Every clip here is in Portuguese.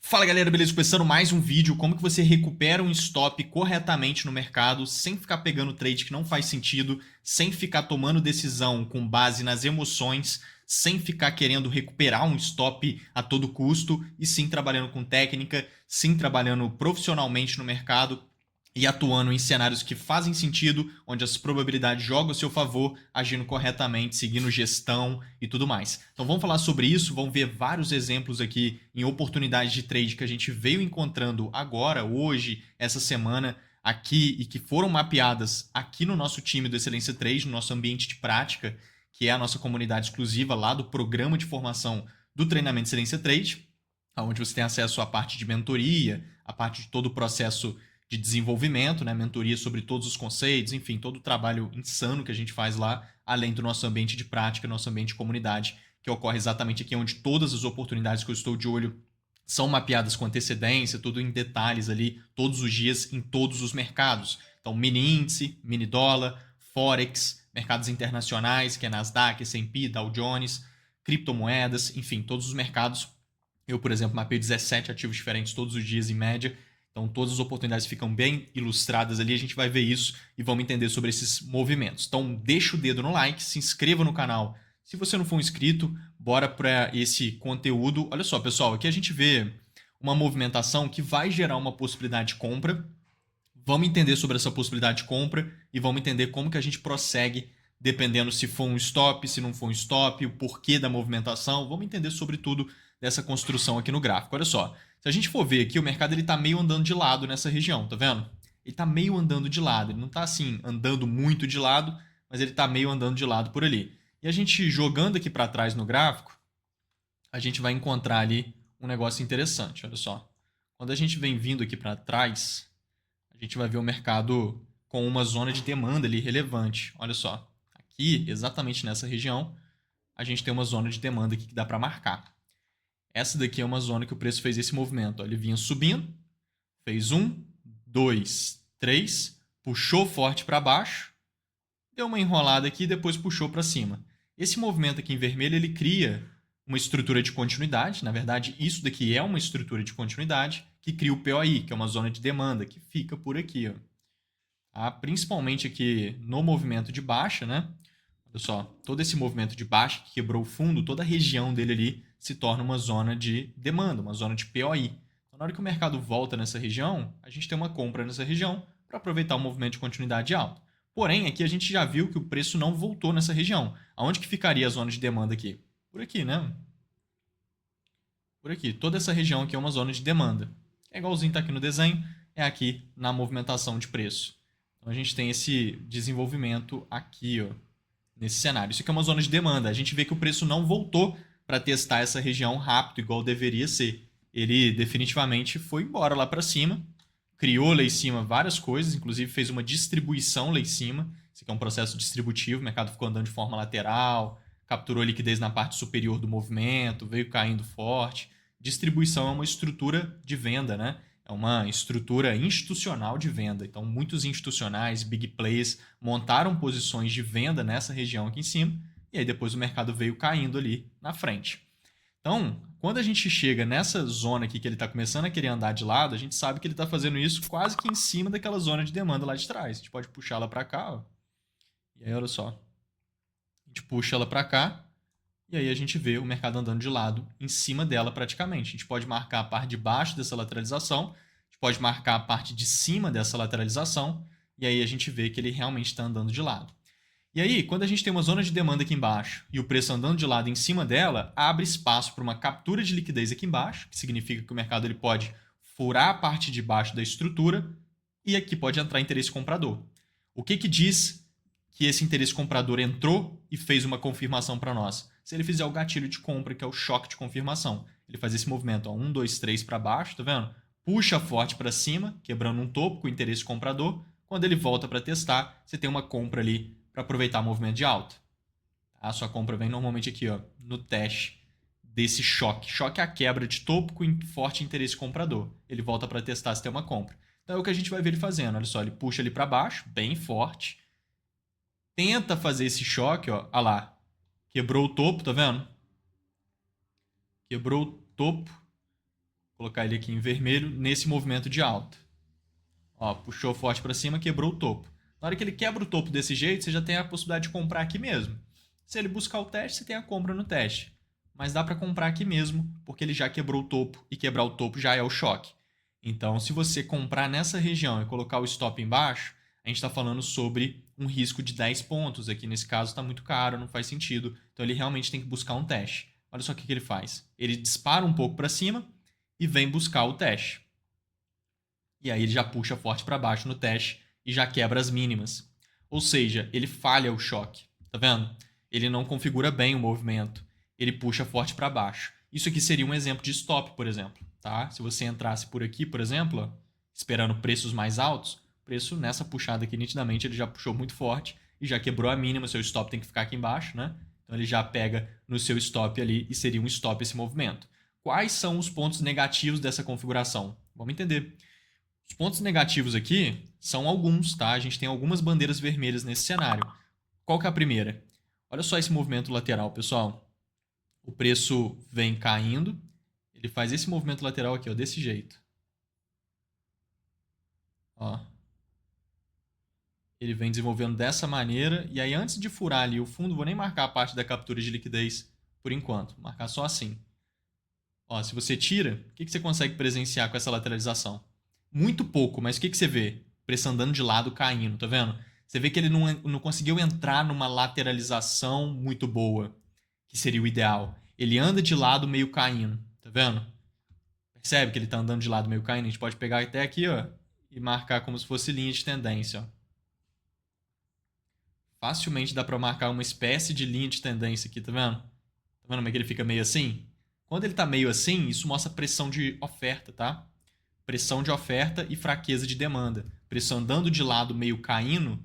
Fala galera, beleza? Começando mais um vídeo, como que você recupera um stop corretamente no mercado, sem ficar pegando trade que não faz sentido, sem ficar tomando decisão com base nas emoções, sem ficar querendo recuperar um stop a todo custo, e sim trabalhando com técnica, sim trabalhando profissionalmente no mercado, e atuando em cenários que fazem sentido, onde as probabilidades jogam a seu favor, agindo corretamente, seguindo gestão e tudo mais. Então vamos falar sobre isso, vamos ver vários exemplos aqui em oportunidades de trade que a gente veio encontrando agora, hoje, essa semana, aqui e que foram mapeadas aqui no nosso time do Excelência Trade, no nosso ambiente de prática, que é a nossa comunidade exclusiva lá do programa de formação do treinamento Excelência Trade, onde você tem acesso à parte de mentoria, a parte de todo o processo de desenvolvimento, né? Mentoria sobre todos os conceitos, enfim, todo o trabalho insano que a gente faz lá, além do nosso ambiente de prática, nosso ambiente de comunidade, que ocorre exatamente aqui, onde todas as oportunidades que eu estou de olho são mapeadas com antecedência, tudo em detalhes ali, todos os dias, em todos os mercados. Então, mini índice, mini dólar, Forex, mercados internacionais, que é Nasdaq, S&P, Dow Jones, criptomoedas, enfim, todos os mercados. Eu, por exemplo, mapeio 17 ativos diferentes todos os dias em média. Então, todas as oportunidades ficam bem ilustradas ali, a gente vai ver isso e vamos entender sobre esses movimentos. Então, deixa o dedo no like, se inscreva no canal. Se você não for inscrito, bora para esse conteúdo. Olha só, pessoal, aqui a gente vê uma movimentação que vai gerar uma possibilidade de compra. Vamos entender sobre essa possibilidade de compra e vamos entender como que a gente prossegue, dependendo se for um stop, se não for um stop, o porquê da movimentação. Vamos entender sobre tudo dessa construção aqui no gráfico. Olha só, se a gente for ver aqui, o mercado ele está meio andando de lado nessa região, tá vendo? Ele está meio andando de lado, ele não está assim andando muito de lado, mas ele está meio andando de lado por ali. E a gente jogando aqui para trás no gráfico, a gente vai encontrar ali um negócio interessante, olha só. Quando a gente vem vindo aqui para trás, a gente vai ver o mercado com uma zona de demanda ali relevante. Olha só, aqui, exatamente nessa região, a gente tem uma zona de demanda aqui que dá para marcar. Essa daqui é uma zona que o preço fez esse movimento. Ele vinha subindo, fez 1, 2, 3, puxou forte para baixo, deu uma enrolada aqui e depois puxou para cima. Esse movimento aqui em vermelho, ele cria uma estrutura de continuidade. Na verdade, isso daqui é uma estrutura de continuidade que cria o POI, que é uma zona de demanda, que fica por aqui. Ó. Tá? Principalmente aqui no movimento de baixa, né? Olha só, todo esse movimento de baixa que quebrou o fundo, toda a região dele ali se torna uma zona de demanda, uma zona de POI. Então, na hora que o mercado volta nessa região, a gente tem uma compra nessa região para aproveitar o movimento de continuidade alta. Porém, aqui a gente já viu que o preço não voltou nessa região. Aonde que ficaria a zona de demanda aqui? Por aqui, né? Por aqui. Toda essa região aqui é uma zona de demanda. É igualzinho está aqui no desenho, é aqui na movimentação de preço. Então, a gente tem esse desenvolvimento aqui, ó, nesse cenário. Isso aqui é uma zona de demanda. A gente vê que o preço não voltou para testar essa região rápido, igual deveria ser. Ele definitivamente foi embora lá para cima, criou lá em cima várias coisas, inclusive fez uma distribuição lá em cima. Isso aqui é um processo distributivo, o mercado ficou andando de forma lateral, capturou liquidez na parte superior do movimento, veio caindo forte. Distribuição é uma estrutura de venda, né? É uma estrutura institucional de venda. Então, muitos institucionais, big players, montaram posições de venda nessa região aqui em cima, e aí depois o mercado veio caindo ali na frente. Então, quando a gente chega nessa zona aqui que ele está começando a querer andar de lado, a gente sabe que ele está fazendo isso quase que em cima daquela zona de demanda lá de trás. A gente pode puxar ela para cá, ó. E aí, olha só. A gente puxa ela para cá, e aí a gente vê o mercado andando de lado em cima dela praticamente. A gente pode marcar a parte de baixo dessa lateralização, a gente pode marcar a parte de cima dessa lateralização, e aí a gente vê que ele realmente está andando de lado. E aí, quando a gente tem uma zona de demanda aqui embaixo e o preço andando de lado em cima dela, abre espaço para uma captura de liquidez aqui embaixo, que significa que o mercado ele pode furar a parte de baixo da estrutura e aqui pode entrar interesse comprador. O que diz que esse interesse comprador entrou e fez uma confirmação para nós? Se ele fizer o gatilho de compra, que é o choque de confirmação, ele faz esse movimento, ó, 1, 2, 3 para baixo, tá vendo? Puxa forte para cima, quebrando um topo com o interesse comprador. Quando ele volta para testar, você tem uma compra ali para aproveitar o movimento de alta. A sua compra vem normalmente aqui, ó, no teste desse choque. Choque é a quebra de topo com forte interesse comprador. Ele volta para testar se tem uma compra. Então é o que a gente vai ver ele fazendo. Olha só, ele puxa ali para baixo, bem forte. Tenta fazer esse choque, ó. Olha lá. Quebrou o topo, tá vendo? Quebrou o topo. colocar ele aqui em vermelho, nesse movimento de alta. Ó, puxou forte para cima, quebrou o topo. Na hora que ele quebra o topo desse jeito, você já tem a possibilidade de comprar aqui mesmo. Se ele buscar o teste, você tem a compra no teste. Mas dá para comprar aqui mesmo, porque ele já quebrou o topo, e quebrar o topo já é o choque. Então, se você comprar nessa região e colocar o stop embaixo, a gente está falando sobre um risco de 10 pontos. Aqui nesse caso está muito caro, não faz sentido. Então, ele realmente tem que buscar um teste. Olha só o que ele faz. Ele dispara um pouco para cima e vem buscar o teste. E aí ele já puxa forte para baixo no teste e já quebra as mínimas. Ou seja, ele falha o choque. Tá vendo? Ele não configura bem o movimento. Ele puxa forte para baixo. Isso aqui seria um exemplo de stop, por exemplo. Tá? Se você entrasse por aqui, por exemplo, ó, esperando preços mais altos, o preço nessa puxada aqui, nitidamente, ele já puxou muito forte e já quebrou a mínima. Seu stop tem que ficar aqui embaixo, né? Então ele já pega no seu stop ali e seria um stop esse movimento. Quais são os pontos negativos dessa configuração? Vamos entender. Os pontos negativos aqui são alguns, tá? A gente tem algumas bandeiras vermelhas nesse cenário. Qual que é a primeira? Olha só esse movimento lateral, pessoal. O preço vem caindo, ele faz esse movimento lateral aqui, ó, desse jeito. Ó. Ele vem desenvolvendo dessa maneira, e aí antes de furar ali o fundo, vou nem marcar a parte da captura de liquidez por enquanto, vou marcar só assim. Ó, se você tira, o que você consegue presenciar com essa lateralização? Muito pouco, mas o que você vê? Preço andando de lado, caindo, tá vendo? Você vê que ele não conseguiu entrar numa lateralização muito boa, que seria o ideal. Ele anda de lado meio caindo, tá vendo? Percebe que ele tá andando de lado meio caindo? A gente pode pegar até aqui, ó, e marcar como se fosse linha de tendência, ó. Facilmente dá para marcar uma espécie de linha de tendência aqui, tá vendo? Tá vendo como é que ele fica meio assim? Quando ele tá meio assim, isso mostra pressão de oferta, tá? Pressão de oferta e fraqueza de demanda. Pressão andando de lado meio caindo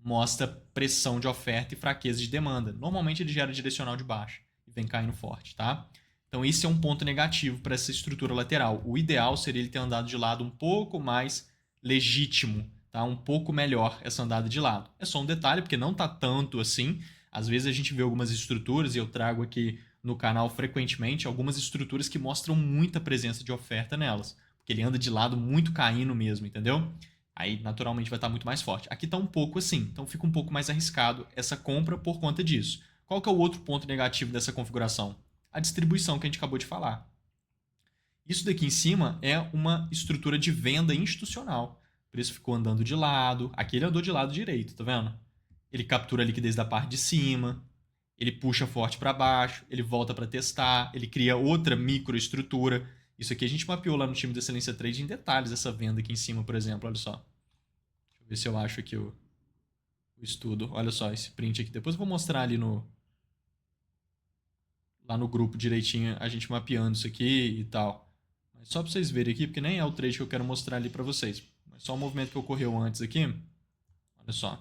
mostra pressão de oferta e fraqueza de demanda. Normalmente ele gera direcional de baixa e vem caindo forte, tá? Então esse é um ponto negativo para essa estrutura lateral. O ideal seria ele ter andado de lado um pouco mais legítimo, tá? Um pouco melhor essa andada de lado. É só um detalhe, porque não tá tanto assim. Às vezes a gente vê algumas estruturas, e eu trago aqui no canal frequentemente, algumas estruturas que mostram muita presença de oferta nelas. Porque ele anda de lado muito caindo mesmo, entendeu? Aí naturalmente vai estar muito mais forte. Aqui está um pouco assim, então fica um pouco mais arriscado essa compra por conta disso. Qual que é o outro ponto negativo dessa configuração? A distribuição que a gente acabou de falar. Isso daqui em cima é uma estrutura de venda institucional. O preço ficou andando de lado, aqui ele andou de lado direito, tá vendo? Ele captura a liquidez da parte de cima, ele puxa forte para baixo, ele volta para testar, ele cria outra microestrutura. Isso aqui a gente mapeou lá no time de Excelência Trade em detalhes, essa venda aqui em cima, por exemplo, olha só. Deixa eu ver se eu acho aqui o estudo. Olha só esse print aqui. Depois eu vou mostrar ali lá no grupo direitinho, a gente mapeando isso aqui e tal. Mas só para vocês verem aqui, porque nem é o trade que eu quero mostrar ali para vocês. Mas só o movimento que ocorreu antes aqui. Olha só.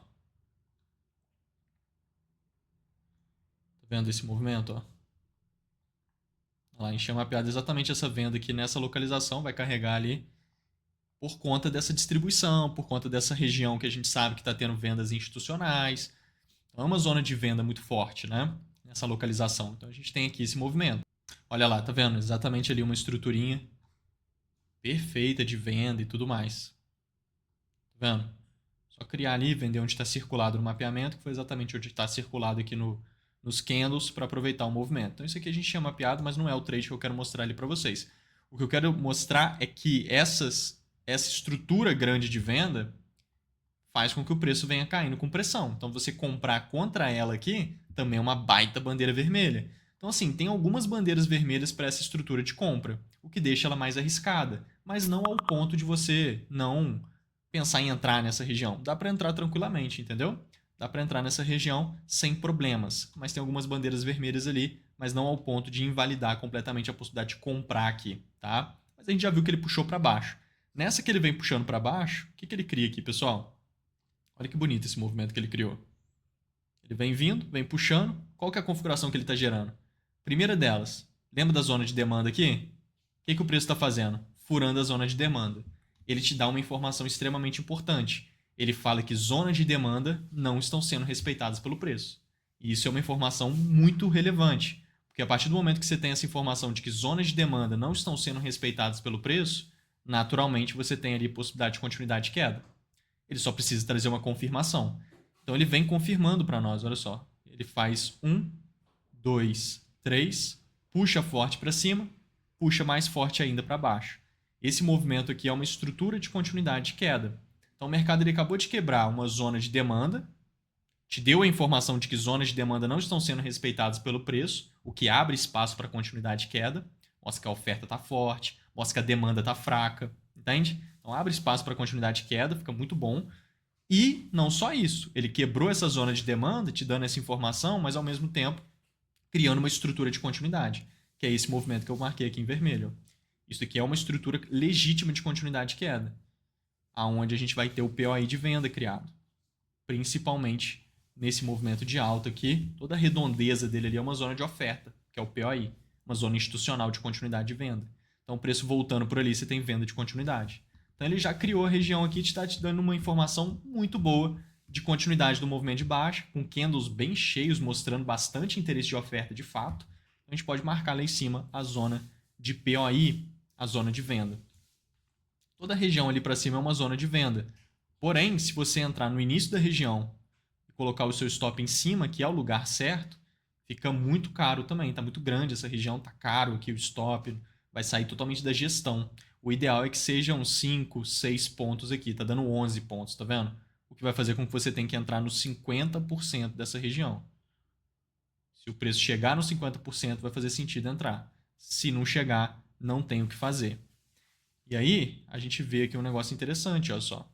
Tá vendo esse movimento, ó? Lá, a gente tinha mapeado exatamente essa venda aqui nessa localização, vai carregar ali por conta dessa distribuição, por conta dessa região que a gente sabe que está tendo vendas institucionais. Então é uma zona de venda muito forte, né? Nessa localização. Então a gente tem aqui esse movimento. Olha lá, tá vendo? Exatamente ali uma estruturinha perfeita de venda e tudo mais. Tá vendo? Só criar ali, vender onde está circulado no mapeamento, que foi exatamente onde está circulado aqui nos candles para aproveitar o movimento. Então isso aqui a gente tinha mapeado, mas não é o trade que eu quero mostrar ali para vocês. O que eu quero mostrar é que essa estrutura grande de venda faz com que o preço venha caindo com pressão. Então você comprar contra ela aqui também é uma baita bandeira vermelha. Então assim, tem algumas bandeiras vermelhas para essa estrutura de compra, o que deixa ela mais arriscada, mas não ao ponto de você não pensar em entrar nessa região. Dá para entrar tranquilamente, entendeu? Dá para entrar nessa região sem problemas, mas tem algumas bandeiras vermelhas ali, mas não ao ponto de invalidar completamente a possibilidade de comprar aqui, tá? Mas a gente já viu que ele puxou para baixo. Nessa que ele vem puxando para baixo, o que ele cria aqui, pessoal? Olha que bonito esse movimento que ele criou. Ele vem vindo, vem puxando. Qual que é a configuração que ele está gerando? Primeira delas, lembra da zona de demanda aqui? O que o preço está fazendo? Furando a zona de demanda. Ele te dá uma informação extremamente importante. Ele fala que zonas de demanda não estão sendo respeitadas pelo preço. E isso é uma informação muito relevante, Porque a partir do momento que você tem essa informação de que zonas de demanda não estão sendo respeitadas pelo preço, naturalmente você tem ali possibilidade de continuidade de queda. Ele só precisa trazer uma confirmação. Então ele vem confirmando para nós, olha só. Ele faz 1, 2, 3, puxa forte para cima, puxa mais forte ainda para baixo. Esse movimento aqui é uma estrutura de continuidade de queda. Então o mercado ele acabou de quebrar uma zona de demanda, te deu a informação de que zonas de demanda não estão sendo respeitadas pelo preço, o que abre espaço para continuidade de queda, mostra que a oferta está forte, mostra que a demanda está fraca, entende? Então abre espaço para continuidade de queda, fica muito bom. E não só isso, ele quebrou essa zona de demanda, te dando essa informação, mas ao mesmo tempo criando uma estrutura de continuidade, que é esse movimento que eu marquei aqui em vermelho. Isso aqui é uma estrutura legítima de continuidade de queda, aonde a gente vai ter o POI de venda criado, principalmente nesse movimento de alta aqui. Toda a redondeza dele ali é uma zona de oferta, que é o POI, uma zona institucional de continuidade de venda. Então o preço voltando por ali, você tem venda de continuidade. Então ele já criou a região aqui e está te dando uma informação muito boa de continuidade do movimento de baixa, com candles bem cheios, mostrando bastante interesse de oferta de fato. Então a gente pode marcar lá em cima a zona de POI, a zona de venda. Toda a região ali para cima é uma zona de venda. Porém, se você entrar no início da região e colocar o seu stop em cima, que é o lugar certo, fica muito caro também. Está muito grande essa região, está caro aqui o stop, vai sair totalmente da gestão. O ideal é que sejam 5, 6 pontos aqui. Está dando 11 pontos, tá vendo? O que vai fazer com que você tenha que entrar nos 50% dessa região. Se o preço chegar nos 50%, vai fazer sentido entrar. Se não chegar, não tem o que fazer. E aí, a gente vê aqui um negócio interessante, olha só.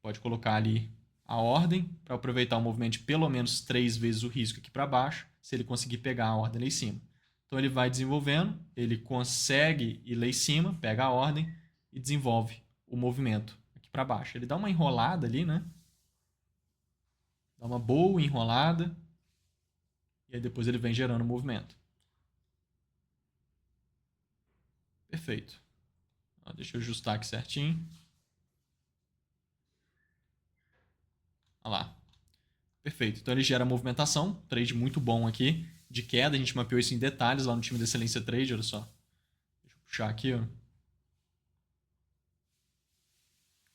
Pode colocar ali a ordem para aproveitar o movimento de pelo menos 3 vezes o risco aqui para baixo, se ele conseguir pegar a ordem lá em cima. Então ele vai desenvolvendo, ele consegue ir lá em cima, pega a ordem e desenvolve o movimento aqui para baixo. Ele dá uma enrolada ali, né? Dá uma boa enrolada e aí depois ele vem gerando o movimento. Perfeito. Deixa eu ajustar aqui certinho. Olha lá. Perfeito. Então ele gera movimentação, trade muito bom aqui, de queda. A gente mapeou isso em detalhes lá no time da Excelência Trade, olha só. Deixa eu puxar aqui, ó.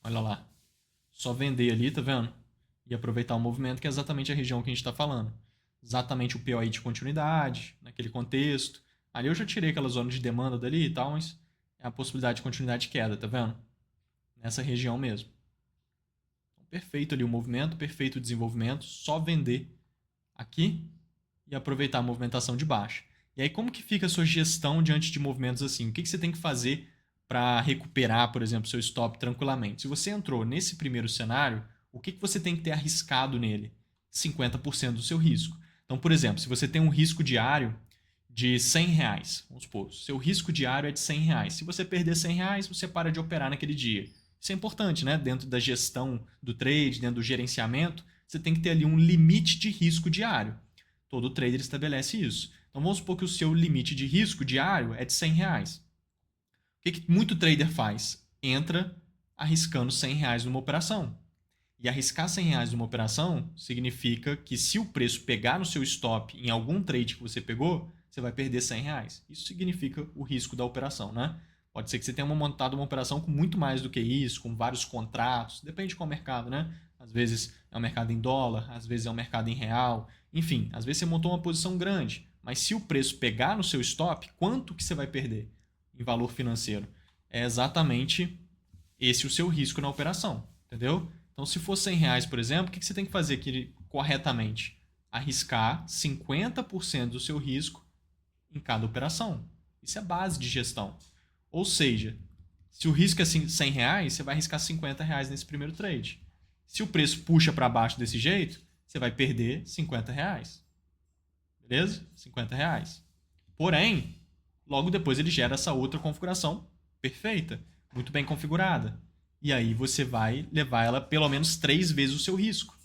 Olha lá. Só vender ali, tá vendo? E aproveitar o movimento, que é exatamente a região que a gente está falando. Exatamente o POI de continuidade, naquele contexto. Ali eu já tirei aquela zona de demanda dali e tal, mas é a possibilidade de continuidade de queda, tá vendo? Nessa região mesmo. Perfeito ali o movimento, perfeito o desenvolvimento, só vender aqui e aproveitar a movimentação de baixa. E aí como que fica a sua gestão diante de movimentos assim? O que você tem que fazer para recuperar, por exemplo, seu stop tranquilamente? Se você entrou nesse primeiro cenário, o que você tem que ter arriscado nele? 50% do seu risco. Então, por exemplo, se você tem um risco diário de R$100, vamos supor, seu risco diário é de R$100. Se você perder R$100, você para de operar naquele dia. Isso é importante, né? Dentro da gestão do trade, dentro do gerenciamento, você tem que ter ali um limite de risco diário. Todo trader estabelece isso. Então vamos supor que o seu limite de risco diário é de R$100. O que muito trader faz? Entra arriscando R$100 numa operação. E arriscar R$100 numa operação significa que se o preço pegar no seu stop em algum trade que você pegou, você vai perder R$100. Isso significa o risco da operação, né? Pode ser que você tenha montado uma operação com muito mais do que isso, com vários contratos, depende de qual mercado, né? Às vezes é um mercado em dólar, às vezes é um mercado em real, enfim, às vezes você montou uma posição grande, mas se o preço pegar no seu stop, quanto que você vai perder em valor financeiro? É exatamente esse o seu risco na operação, entendeu? Então se for R$100, por exemplo, o que você tem que fazer aqui corretamente? Arriscar 50% do seu risco em cada operação. Isso é base de gestão. Ou seja, se o risco é R$100, você vai arriscar R$50 nesse primeiro trade. Se o preço puxa para baixo desse jeito, você vai perder R$50. Beleza? R$50. Porém, logo depois ele gera essa outra configuração perfeita, muito bem configurada. E aí você vai levar ela pelo menos 3 vezes o seu risco.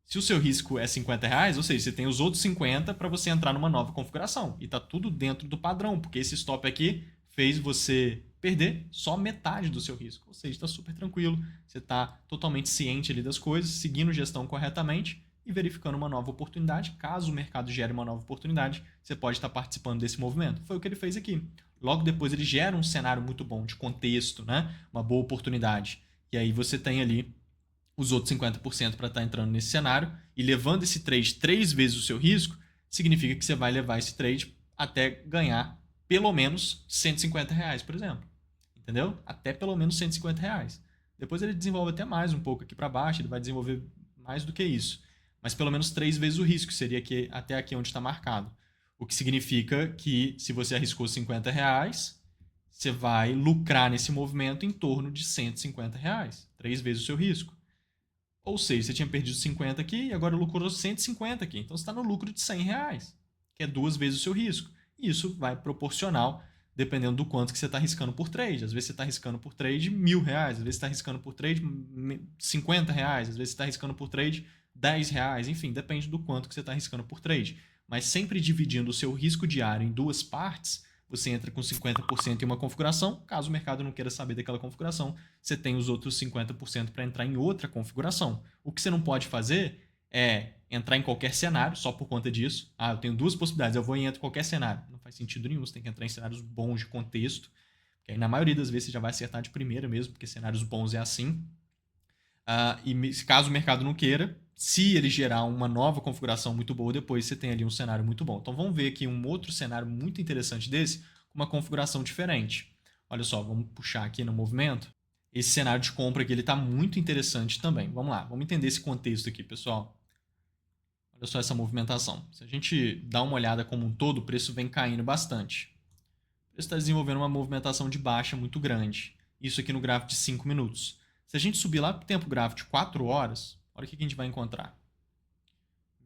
Se o seu risco é R$50, ou seja, você tem os outros 50 para você entrar numa nova configuração. E está tudo dentro do padrão, porque esse stop aqui fez você perder só metade do seu risco. Ou seja, está super tranquilo, você está totalmente ciente ali das coisas, seguindo gestão corretamente e verificando uma nova oportunidade. Caso o mercado gere uma nova oportunidade, você pode estar participando desse movimento. Foi o que ele fez aqui. Logo depois ele gera um cenário muito bom de contexto, né? Uma boa oportunidade. E aí você tem ali os outros 50% para estar entrando nesse cenário e levando esse trade 3 vezes o seu risco, significa que você vai levar esse trade até ganhar pelo menos R$ 150, por exemplo. Entendeu? Até pelo menos R$ 150. Depois ele desenvolve até mais um pouco aqui para baixo, ele vai desenvolver mais do que isso. Mas pelo menos 3 vezes o risco, seria aqui, até aqui onde está marcado. O que significa que se você arriscou R$ 50, você vai lucrar nesse movimento em torno de R$ 150. 3 vezes o seu risco. Ou seja, você tinha perdido 50 aqui e agora lucrou 150 aqui. Então você está no lucro de R$ 100, que é 2 vezes o seu risco. E isso vai proporcional, dependendo do quanto que você está arriscando por trade. Às vezes você está arriscando por trade R$ 1.000, às vezes você está arriscando por trade R$ 50, às vezes você está arriscando por trade R$ 10, enfim, depende do quanto que você está arriscando por trade. Mas sempre dividindo o seu risco diário em duas partes, você entra com 50% em uma configuração. Caso o mercado não queira saber daquela configuração, você tem os outros 50% para entrar em outra configuração. O que você não pode fazer é entrar em qualquer cenário só por conta disso. Ah, eu tenho duas possibilidades, eu vou e entro em qualquer cenário. Não faz sentido nenhum, você tem que entrar em cenários bons de contexto, que aí na maioria das vezes você já vai acertar de primeira mesmo, porque cenários bons é assim. E caso o mercado não queira, se ele gerar uma nova configuração muito boa, depois você tem ali um cenário muito bom. Então vamos ver aqui um outro cenário muito interessante desse, com uma configuração diferente. Olha só, vamos puxar aqui no movimento. Esse cenário de compra aqui está muito interessante também. Vamos lá, vamos entender esse contexto aqui, pessoal. Olha só essa movimentação. Se a gente dá uma olhada como um todo, o preço vem caindo bastante. O preço está desenvolvendo uma movimentação de baixa muito grande. Isso aqui no gráfico de 5 minutos. Se a gente subir lá para o tempo gráfico de 4 horas, olha o que a gente vai encontrar.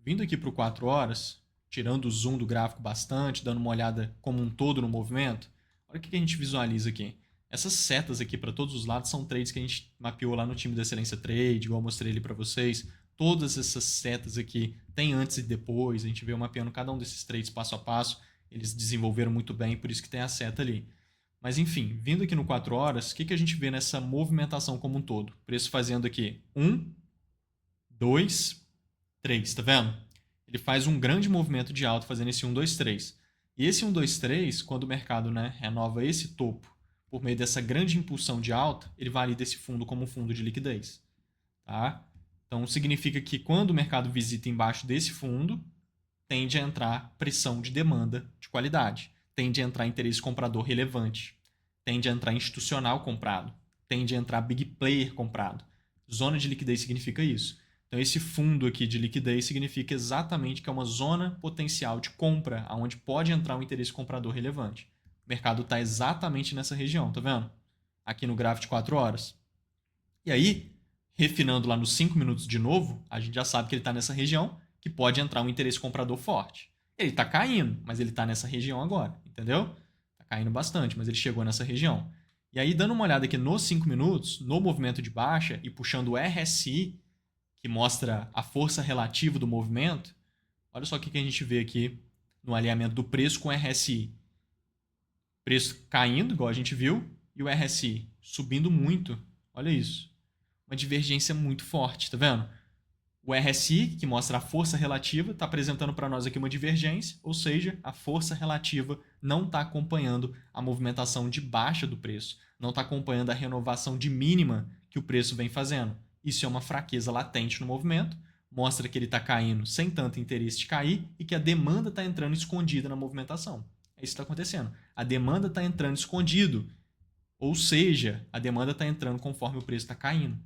Vindo aqui para o 4 horas, tirando o zoom do gráfico bastante, dando uma olhada como um todo no movimento, olha o que a gente visualiza aqui. Essas setas aqui para todos os lados são trades que a gente mapeou lá no time da Excelência Trade, igual eu mostrei ali para vocês. Todas essas setas aqui tem antes e depois, a gente veio mapeando cada um desses trades passo a passo. Eles desenvolveram muito bem, por isso que tem a seta ali. Mas enfim, vindo aqui no 4 horas, o que a gente vê nessa movimentação como um todo? O preço fazendo aqui 1, 2, 3, tá vendo? Ele faz um grande movimento de alta fazendo esse 1, 2, 3. E esse 1, 2, 3, quando o mercado, né, renova esse topo por meio dessa grande impulsão de alta, ele valida esse fundo como um fundo de liquidez. Tá? Então significa que quando o mercado visita embaixo desse fundo, tende a entrar pressão de demanda de qualidade. Tende a entrar interesse comprador relevante, tende a entrar institucional comprado, tende a entrar big player comprado. Zona de liquidez significa isso. Então esse fundo aqui de liquidez significa exatamente que é uma zona potencial de compra, onde pode entrar um interesse comprador relevante. O mercado está exatamente nessa região, tá vendo? Aqui no gráfico de 4 horas. E aí, refinando lá nos 5 minutos de novo, a gente já sabe que ele está nessa região, que pode entrar um interesse comprador forte. Ele está caindo, mas ele está nessa região agora, entendeu? Está caindo bastante, mas ele chegou nessa região. E aí, dando uma olhada aqui nos 5 minutos, no movimento de baixa e puxando o RSI, que mostra a força relativa do movimento, olha só o que a gente vê aqui no alinhamento do preço com o RSI. Preço caindo, igual a gente viu, e o RSI subindo muito. Olha isso. Uma divergência muito forte, tá vendo? O RSI, que mostra a força relativa, está apresentando para nós aqui uma divergência, ou seja, a força relativa não está acompanhando a movimentação de baixa do preço, não está acompanhando a renovação de mínima que o preço vem fazendo. Isso é uma fraqueza latente no movimento, mostra que ele está caindo sem tanto interesse de cair e que a demanda está entrando escondida na movimentação. É isso que está acontecendo. A demanda está entrando escondido, ou seja, a demanda está entrando conforme o preço está caindo.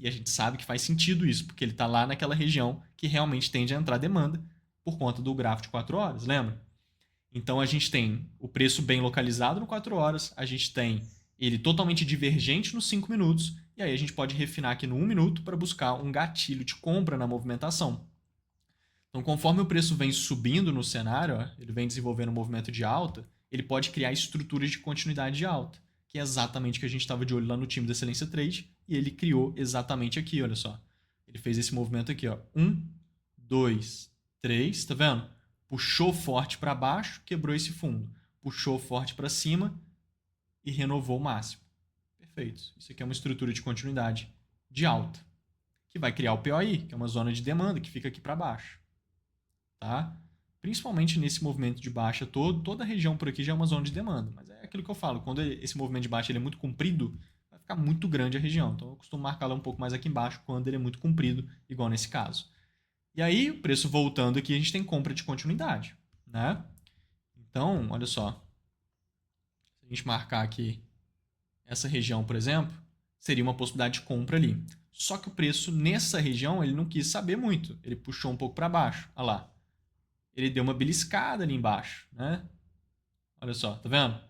E a gente sabe que faz sentido isso, porque ele está lá naquela região que realmente tende a entrar demanda por conta do gráfico de 4 horas, lembra? Então a gente tem o preço bem localizado no 4 horas, a gente tem ele totalmente divergente nos 5 minutos, e aí a gente pode refinar aqui no 1 minuto para buscar um gatilho de compra na movimentação. Então, conforme o preço vem subindo no cenário, ó, ele vem desenvolvendo um movimento de alta, ele pode criar estruturas de continuidade de alta, que é exatamente o que a gente estava de olho lá no time da Excelência Trade, e ele criou exatamente aqui, olha só. Ele fez esse movimento aqui, ó. 1, 2, 3, tá vendo? Puxou forte para baixo, quebrou esse fundo. Puxou forte para cima e renovou o máximo. Perfeito. Isso aqui é uma estrutura de continuidade de alta, que vai criar o POI, que é uma zona de demanda que fica aqui para baixo. Tá? Principalmente nesse movimento de baixa todo, toda a região por aqui já é uma zona de demanda. Mas é aquilo que eu falo, quando esse movimento de baixa ele é muito comprido, vai ficar muito grande a região. Então eu costumo marcá-la um pouco mais aqui embaixo quando ele é muito comprido, igual nesse caso. E aí, o preço voltando aqui, a gente tem compra de continuidade. Né? Então, olha só. Se a gente marcar aqui essa região, por exemplo, seria uma possibilidade de compra ali. Só que o preço nessa região ele não quis saber muito. Ele puxou um pouco para baixo. Olha lá. Ele deu uma beliscada ali embaixo, né? Olha só, tá vendo?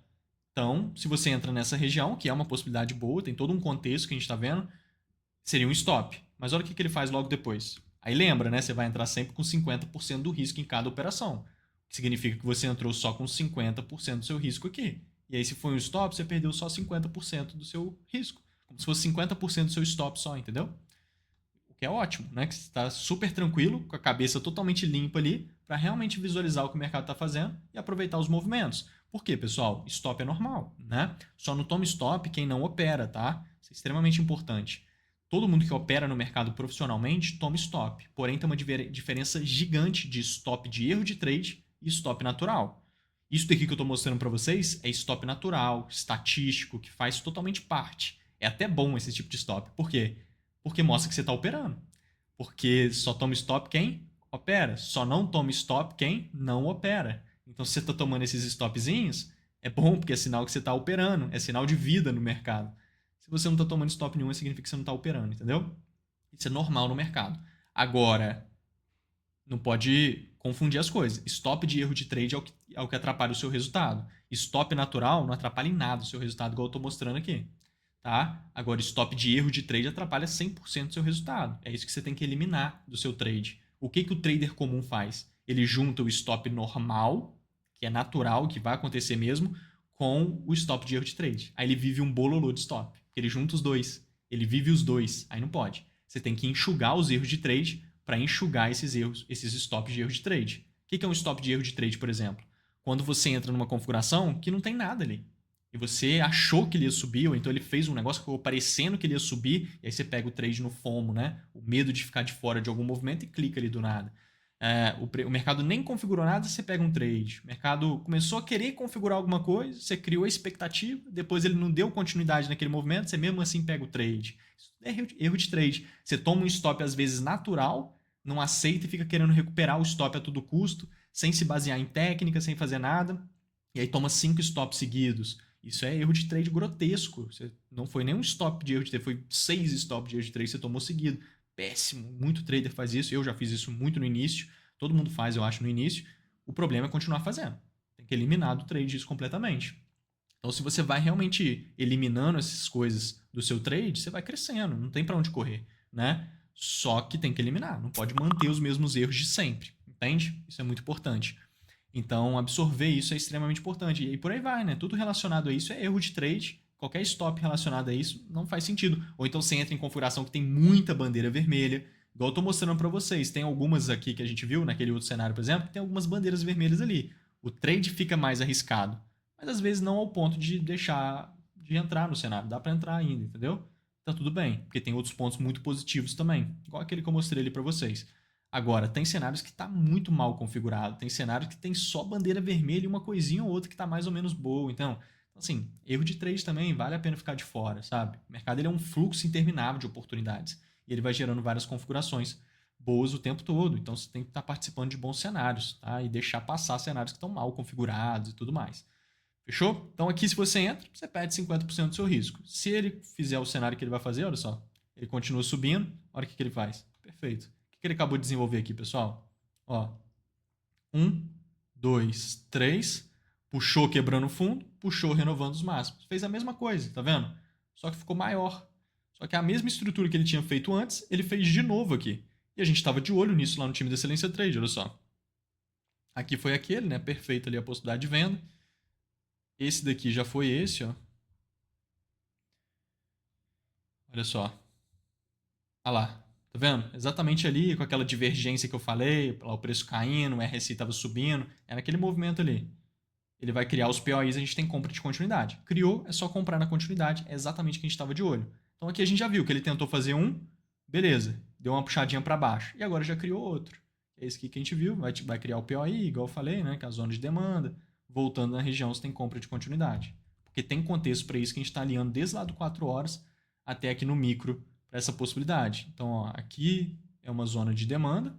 Então, se você entra nessa região, que é uma possibilidade boa, tem todo um contexto que a gente está vendo, seria um stop. Mas olha o que ele faz logo depois. Aí lembra, né? Você vai entrar sempre com 50% do risco em cada operação. Que significa que você entrou só com 50% do seu risco aqui. E aí, se foi um stop, você perdeu só 50% do seu risco. Como se fosse 50% do seu stop só, entendeu? O que é ótimo, né? Que você está super tranquilo, com a cabeça totalmente limpa ali, para realmente visualizar o que o mercado está fazendo e aproveitar os movimentos. Por quê, pessoal? Stop é normal, né? Só não toma stop quem não opera, tá? Isso é extremamente importante. Todo mundo que opera no mercado profissionalmente toma stop. Porém, tem uma diferença gigante de stop de erro de trade e stop natural. Isso daqui que eu estou mostrando para vocês é stop natural, estatístico, que faz totalmente parte. É até bom esse tipo de stop. Por quê? Porque mostra que você está operando. Porque só toma stop quem opera. Só não toma stop quem não opera. Então, se você está tomando esses stopzinhos, é bom porque é sinal que você está operando. É sinal de vida no mercado. Se você não está tomando stop nenhum, significa que você não está operando, entendeu? Isso é normal no mercado. Agora, não pode confundir as coisas. Stop de erro de trade é o que atrapalha o seu resultado. Stop natural não atrapalha em nada o seu resultado, igual eu estou mostrando aqui. Tá? Agora, stop de erro de trade atrapalha 100% do seu resultado. É isso que você tem que eliminar do seu trade. O que o trader comum faz? Ele junta o stop normal, que é natural, que vai acontecer mesmo, com o stop de erro de trade. Aí ele vive um bololô de stop. Ele junta os dois. Ele vive os dois. Aí não pode. Você tem que enxugar os erros de trade para enxugar esses erros, esses stops de erro de trade. O que é um stop de erro de trade, por exemplo? Quando você entra numa configuração que não tem nada ali. E você achou que ele ia subir, ou então ele fez um negócio que ficou parecendo que ele ia subir, e aí você pega o trade no FOMO, né? O medo de ficar de fora de algum movimento e clica ali do nada. O mercado nem configurou nada, você pega um trade. O mercado começou a querer configurar alguma coisa, você criou a expectativa, depois ele não deu continuidade naquele movimento, você mesmo assim pega o trade. Isso é erro de trade. Você toma um stop às vezes natural, não aceita e fica querendo recuperar o stop a todo custo, sem se basear em técnica, sem fazer nada, e aí toma 5 stops seguidos. Isso é erro de trade grotesco. Você não foi nem um stop de erro de trade, foi 6 stops de erro de trade que você tomou seguido. Péssimo. Muito trader faz isso. Eu já fiz isso muito no início. Todo mundo faz, eu acho, no início. O problema é continuar fazendo. Tem que eliminar do trade isso completamente. Então, se você vai realmente eliminando essas coisas do seu trade, você vai crescendo. Não tem para onde correr, né? Só que tem que eliminar. Não pode manter os mesmos erros de sempre. Entende? Isso é muito importante. Então, absorver isso é extremamente importante. E por aí vai, né? Tudo relacionado a isso é erro de trade. Qualquer stop relacionado a isso não faz sentido. Ou então você entra em configuração que tem muita bandeira vermelha. Igual eu estou mostrando para vocês. Tem algumas aqui que a gente viu, naquele outro cenário, por exemplo, que tem algumas bandeiras vermelhas ali. O trade fica mais arriscado. Mas às vezes não ao ponto de deixar de entrar no cenário. Dá para entrar ainda, entendeu? Tá tudo bem. Porque tem outros pontos muito positivos também. Igual aquele que eu mostrei ali para vocês. Agora, tem cenários que está muito mal configurado, tem cenários que tem só bandeira vermelha e uma coisinha ou outra que está mais ou menos boa. Então, assim, erro de trade também vale a pena ficar de fora, sabe? O mercado ele é um fluxo interminável de oportunidades e ele vai gerando várias configurações boas o tempo todo. Então, você tem que estar participando de bons cenários, tá? E deixar passar cenários que estão mal configurados e tudo mais. Fechou? Então, aqui, se você entra, você perde 50% do seu risco. Se ele fizer o cenário que ele vai fazer, olha só, ele continua subindo, olha o que ele faz. Perfeito. O que ele acabou de desenvolver aqui, pessoal? Ó, 1, 2, 3, puxou quebrando o fundo, puxou renovando os máximos. Fez a mesma coisa, tá vendo? Só que ficou maior. Só que a mesma estrutura que ele tinha feito antes, ele fez de novo aqui. E a gente estava de olho nisso lá no time da Excelência Trade, olha só. Aqui foi aquele, né? Perfeito ali a possibilidade de venda. Esse daqui já foi esse, ó. Olha só. Olha lá. Tá vendo? Exatamente ali, com aquela divergência que eu falei, o preço caindo, o RSI estava subindo, é naquele movimento ali. Ele vai criar os POIs, a gente tem compra de continuidade. Criou, é só comprar na continuidade, é exatamente o que a gente estava de olho. Então aqui a gente já viu que ele tentou fazer um, beleza. deu uma puxadinha para baixo. E agora já criou outro. É esse aqui que a gente viu, vai criar o POI, igual eu falei, né, que é a zona de demanda. Voltando na região, você tem compra de continuidade. Porque tem contexto para isso que a gente está alinhando desde lá do 4 horas até aqui no micro para essa possibilidade. Então, ó, aqui é uma zona de demanda.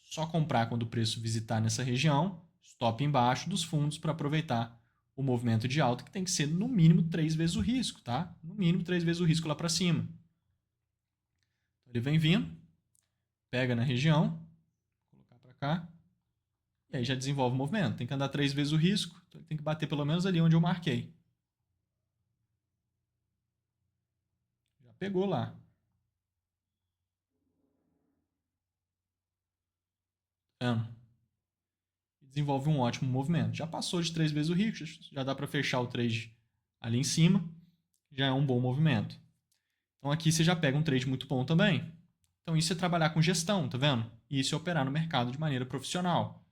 Só comprar quando o preço visitar nessa região, stop embaixo dos fundos para aproveitar o movimento de alta, que tem que ser no mínimo 3 vezes o risco, tá? No mínimo 3 vezes o risco lá para cima. Então, ele vem vindo, pega na região, vou colocar para cá, e aí já desenvolve o movimento. Tem que andar 3 vezes o risco, então ele tem que bater pelo menos ali onde eu marquei. Já pegou lá. Tá vendo? Desenvolve um ótimo movimento. Já passou de 3 vezes o risco, já dá para fechar o trade ali em cima, já é um bom movimento. Então aqui você já pega um trade muito bom também. Então isso é trabalhar com gestão, tá vendo? E isso é operar no mercado de maneira profissional.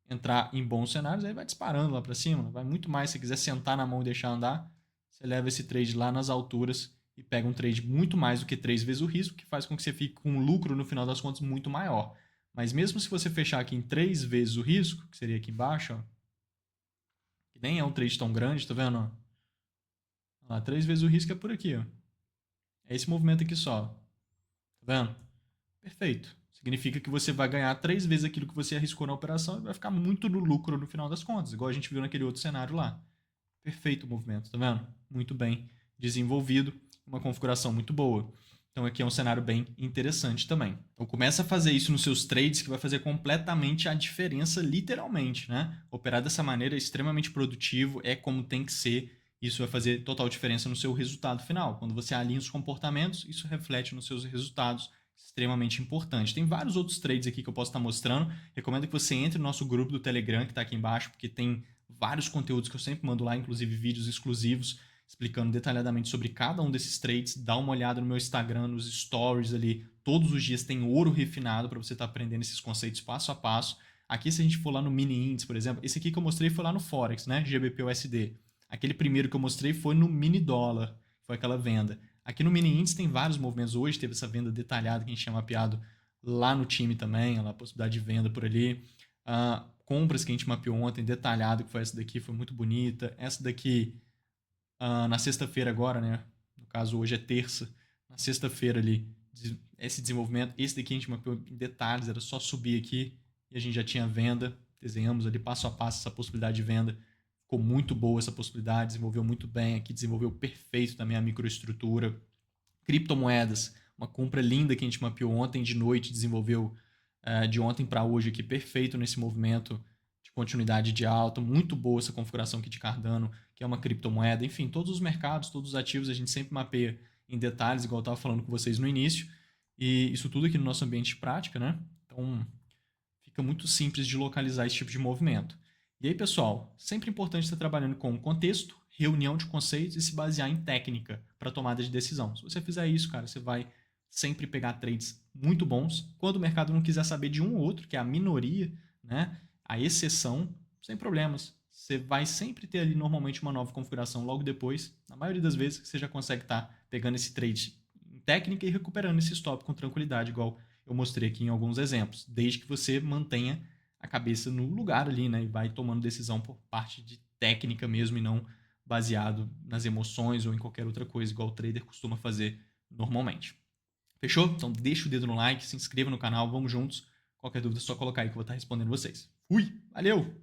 Entrar em bons cenários, aí vai disparando lá para cima. Vai muito mais, se quiser sentar na mão e deixar andar, você leva esse trade lá nas alturas e pega um trade muito mais do que 3 vezes o risco, que faz com que você fique com um lucro no final das contas muito maior. Mas mesmo se você fechar aqui em 3 vezes o risco, que seria aqui embaixo, ó, que nem é um trade tão grande, tá vendo? Ó? Lá, 3 vezes o risco é por aqui, ó. É esse movimento aqui só. Tá vendo? Perfeito. Significa que você vai ganhar 3 vezes aquilo que você arriscou na operação e vai ficar muito no lucro no final das contas, igual a gente viu naquele outro cenário lá. Perfeito o movimento, tá vendo? Muito bem desenvolvido, uma configuração muito boa. Então aqui é um cenário bem interessante também. Então começa a fazer isso nos seus trades que vai fazer completamente a diferença, literalmente, né? Operar dessa maneira é extremamente produtivo, é como tem que ser. Isso vai fazer total diferença no seu resultado final. Quando você alinha os comportamentos, isso reflete nos seus resultados, extremamente importante. Tem vários outros trades aqui que eu posso estar mostrando. Recomendo que você entre no nosso grupo do Telegram, que está aqui embaixo, porque tem vários conteúdos que eu sempre mando lá, inclusive vídeos exclusivos, explicando detalhadamente sobre cada um desses trades. Dá uma olhada no meu Instagram, nos stories ali. Todos os dias tem ouro refinado para você estar aprendendo esses conceitos passo a passo. Aqui, se a gente for lá no mini índice, por exemplo, esse aqui que eu mostrei foi lá no Forex, né? GBP/USD. Aquele primeiro que eu mostrei foi no mini dólar, foi aquela venda. Aqui no mini índice tem vários movimentos. Hoje teve essa venda detalhada que a gente tinha mapeado lá no time também, a possibilidade de venda por ali. Compras que a gente mapeou ontem, detalhado, que foi essa daqui, foi muito bonita. Essa daqui, na sexta-feira agora, né? No caso, hoje é terça. Na sexta-feira ali, esse desenvolvimento. Esse daqui a gente mapeou em detalhes, era só subir aqui e a gente já tinha venda. Desenhamos ali passo a passo essa possibilidade de venda. Ficou muito boa essa possibilidade, desenvolveu muito bem aqui, desenvolveu perfeito também a microestrutura. Criptomoedas, uma compra linda que a gente mapeou ontem de noite, desenvolveu de ontem para hoje aqui, perfeito nesse movimento de continuidade de alta, muito boa essa configuração aqui de Cardano, que é uma criptomoeda. Enfim, todos os mercados, todos os ativos a gente sempre mapeia em detalhes, igual eu estava falando com vocês no início, e isso tudo aqui no nosso ambiente de prática, né? Então, fica muito simples de localizar esse tipo de movimento. E aí, pessoal, sempre importante estar trabalhando com contexto, reunião de conceitos e se basear em técnica para tomada de decisão. Se você fizer isso, cara, você vai sempre pegar trades muito bons. Quando o mercado não quiser saber de um ou outro, que é a minoria, né, a exceção, sem problemas. Você vai sempre ter ali normalmente uma nova configuração logo depois. Na maioria das vezes você já consegue estar pegando esse trade em técnica e recuperando esse stop com tranquilidade, igual eu mostrei aqui em alguns exemplos, desde que você mantenha a cabeça no lugar ali, né? E vai tomando decisão por parte de técnica mesmo e não baseado nas emoções ou em qualquer outra coisa, igual o trader costuma fazer normalmente. Fechou? Então deixa o dedo no like, se inscreva no canal, vamos juntos. Qualquer dúvida é só colocar aí que eu vou estar respondendo vocês. Fui! Valeu!